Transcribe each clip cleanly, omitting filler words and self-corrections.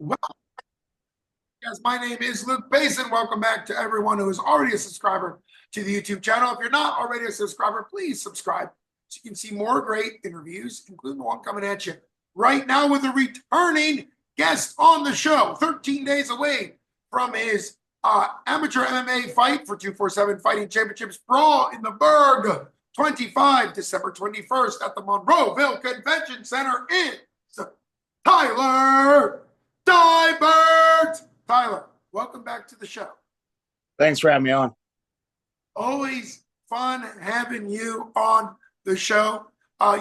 Well, yes, my name is Luke Payson. Welcome back to everyone who is already a subscriber to the YouTube channel. If you're not already a subscriber, please subscribe so you can see more great interviews, including the one coming at you right now with a returning guest on the show, 13 days away from his amateur MMA fight for 247 Fighting Championships Brawl in the Burgh, 25 December 21st at the Monroeville Convention Center in Tyler Dibert. Tyler, welcome back to the show. Thanks for having me on. Always fun having you on the show.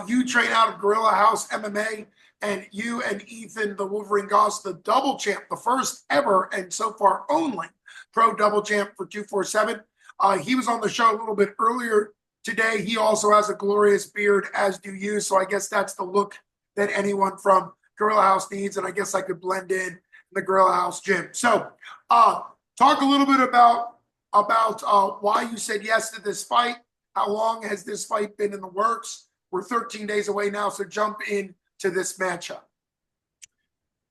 You train out of Gorilla House MMA, and you and Ethan, the Wolverine Goss, the double champ, the first ever and so far only pro double champ for 247. He was on the show a little bit earlier today. He also has a glorious beard, as do you. So I guess that's the look that anyone from Gorilla House needs, and I guess I could blend in the Gorilla House gym. So talk a little bit about why you said yes to this fight. How long has this fight been in the works? We're 13 days away now, so jump in to this matchup.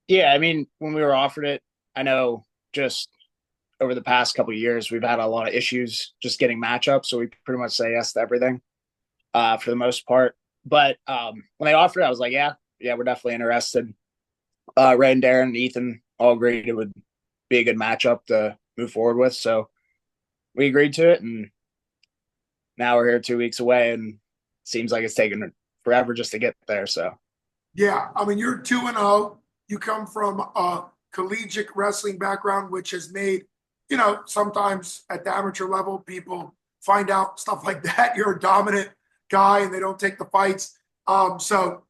Yeah, I mean, when we were offered it, I know just over the past couple of years, we've had a lot of issues just getting matchups, so we pretty much say yes to everything for the most part. But when they offered it, I was like, yeah, we're definitely interested. Ray and Darren and Ethan all agreed it would be a good matchup to move forward with. So we agreed to it, and now we're here 2 weeks away, and it seems like it's taken forever just to get there. So, yeah, I mean, you're 2-0. You come from a collegiate wrestling background, which has made, sometimes at the amateur level, people find out stuff like that. You're a dominant guy, and they don't take the fights. So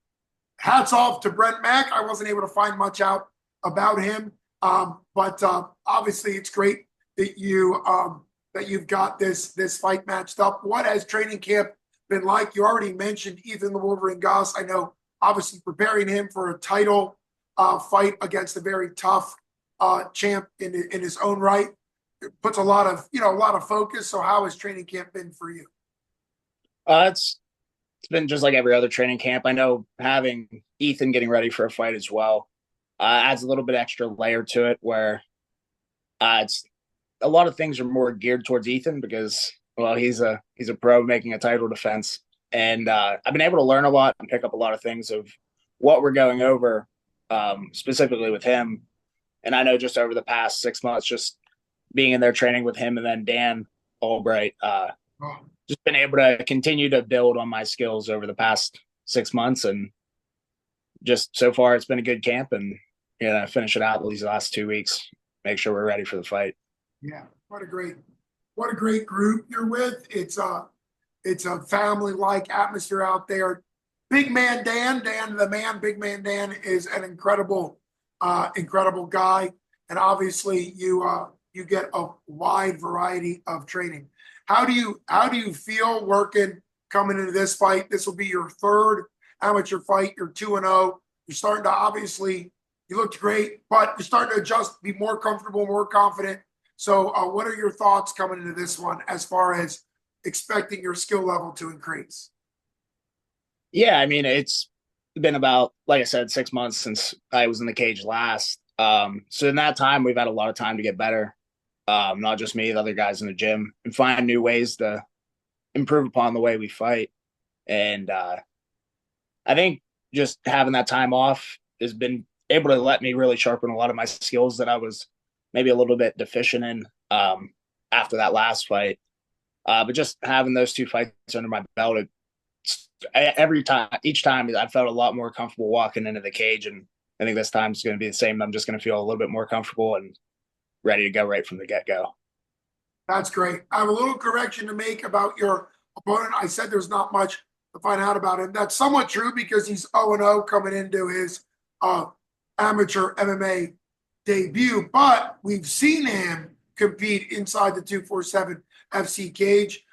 hats off to Brent Mack. I wasn't able to find much out about him, but obviously it's great that you've got this fight matched up. What has training camp been like? You already mentioned Ethan the Wolverine Goss. I know, obviously, preparing him for a title fight against a very tough champ in his own right. It puts a lot of focus. So how has training camp been for you? it's been just like every other training camp. I know having Ethan getting ready for a fight as well adds a little bit extra layer to it, where it's a lot of things are more geared towards Ethan because, well, he's a pro making a title defense, and I've been able to learn a lot and pick up a lot of things of what we're going over, specifically with him. And I know just over the past 6 months, just being in there training with him and then Dan Albright, just been able to continue to build on my skills over the past 6 months, and just so far it's been a good camp, and finish it out these last 2 weeks, make sure we're ready for the fight. Yeah, what a great group you're with. It's a family-like atmosphere out there. Big Man Dan, Big Man Dan is an incredible guy, and obviously you get a wide variety of training. How do you feel working coming into this fight? This will be your third amateur fight. You're 2-0. You're starting to, obviously, you looked great, but you're starting to adjust, be more comfortable, more confident. So what are your thoughts coming into this one as far as expecting your skill level to increase? Yeah, I mean, it's been about, like I said, 6 months since I was in the cage last. So in that time, we've had a lot of time to get better. Not just me, the other guys in the gym, and find new ways to improve upon the way we fight. And I think just having that time off has been able to let me really sharpen a lot of my skills that I was maybe a little bit deficient in after that last fight. But just having those 2 fights under my belt, each time I felt a lot more comfortable walking into the cage, and I think this time is going to be the same. I'm just going to feel a little bit more comfortable and ready to go right from the get-go. That's great. I have a little correction to make about your opponent. I said there's not much to find out about him. That's somewhat true because he's 0-0 coming into his amateur MMA debut, but we've seen him compete inside the 247 FC cage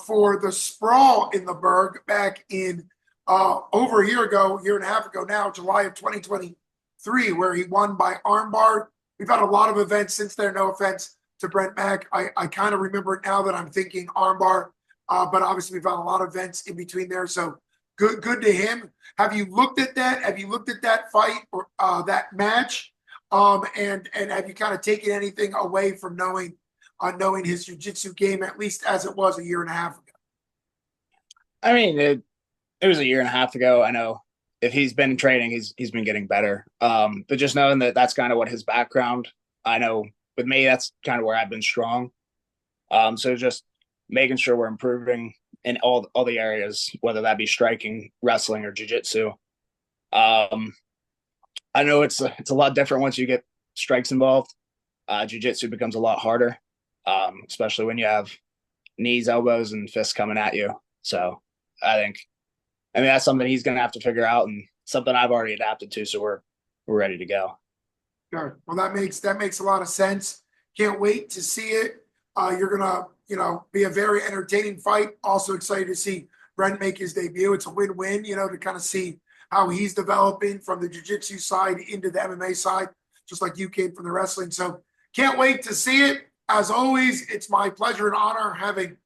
for the Sprawl in the Burgh back in over a year and a half ago now, July of 2023, where he won by armbar. We've had a lot of events since there, no offense to Brent Mack. I kind of remember it now that I'm thinking armbar, but obviously we've had a lot of events in between there. So good to him. Have you looked at that? Have you looked at that fight or that match And have you kind of taken anything away from knowing his jiu-jitsu game, at least as it was a year and a half ago? I mean, it was a year and a half ago. I know if he's been in training, he's been getting better. But just knowing that that's kind of what his background. I know with me, that's kind of where I've been strong. So just making sure we're improving in all the areas, whether that be striking, wrestling, or jiu-jitsu. I know it's a lot different once you get strikes involved. Jiu-jitsu becomes a lot harder, especially when you have knees, elbows, and fists coming at you. So I mean, that's something he's going to have to figure out, and something I've already adapted to. So we're ready to go. Sure. Well, that makes a lot of sense. Can't wait to see it. You're gonna, be a very entertaining fight. Also excited to see Brent make his debut. It's a win-win, to kind of see how he's developing from the jiu-jitsu side into the MMA side, just like you came from the wrestling. So can't wait to see it. As always, it's my pleasure and honor having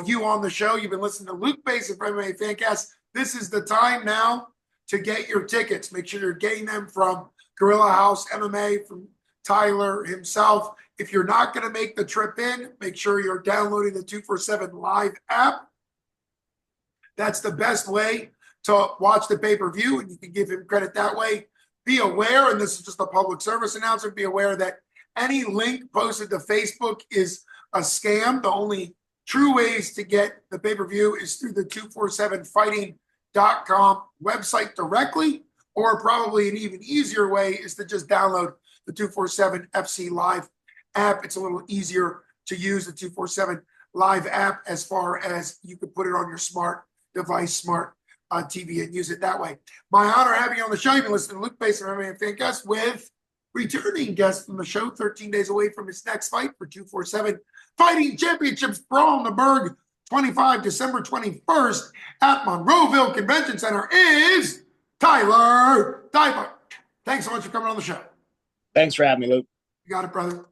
you on the show. You've been listening to Luke Basin for MMA Fancast. This is the time now to get your tickets. Make sure you're getting them from Gorilla House MMA, from Tyler himself. If you're not going to make the trip in, make sure you're downloading the 247 Live app. That's the best way to watch the pay-per-view, and you can give him credit that way. Be aware, and this is just a public service announcement, be aware that any link posted to Facebook is a scam. The only true ways to get the pay-per-view is through the 247fighting.com website directly, or probably an even easier way is to just download the 247 FC Live app. It's a little easier to use the 247 Live app, as far as you could put it on your smart device, smart TV, and use it that way. My honor having you on the show. You've been listening to Luke Basin, MMA Fancast, with returning guest from the show, 13 days away from his next fight for 247 Fighting Championships Brawl in the Burgh, December 21st at Monroeville Convention Center, is Tyler Dibert. Thanks so much for coming on the show. Thanks for having me, Luke. You got it, brother.